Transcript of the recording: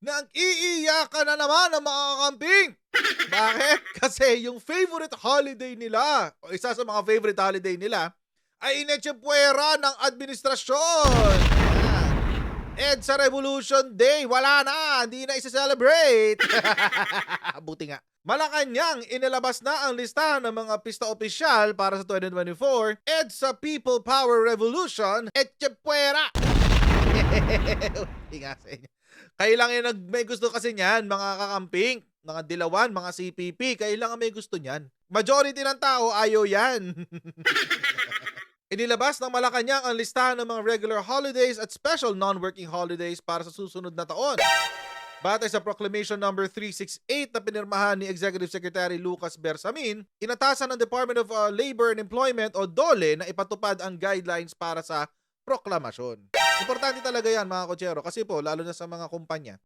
Nag-iiyakan na naman ang mga kakamping. Bakit? Kasi yung favorite holiday nila, o isa sa mga favorite holiday nila, ay inetsyepwera ng administrasyon. Ayan. EDSA Revolution Day, wala na, hindi na isa-celebrate. Buti nga. Malacanang, inilabas na ang listahan ng mga pista opisyal para sa 2024. EDSA People Power Revolution, etsyepwera. Buti nga sa inyo. Kailangan may gusto kasi niyan, mga kakamping, mga dilawan, mga CPP, kailangan may gusto niyan. Majority ng tao ayaw yan. Inilabas ng Malacanang ang listahan ng mga regular holidays at special non-working holidays para sa susunod na taon. Batay sa Proclamation number 368 na pinirmahan ni Executive Secretary Lucas Bersamin, inatasan ng Department of Labor and Employment o DOLE na ipatupad ang guidelines para sa proklamasyon. Importante talaga yan mga kotsero kasi po lalo na sa mga kumpanya.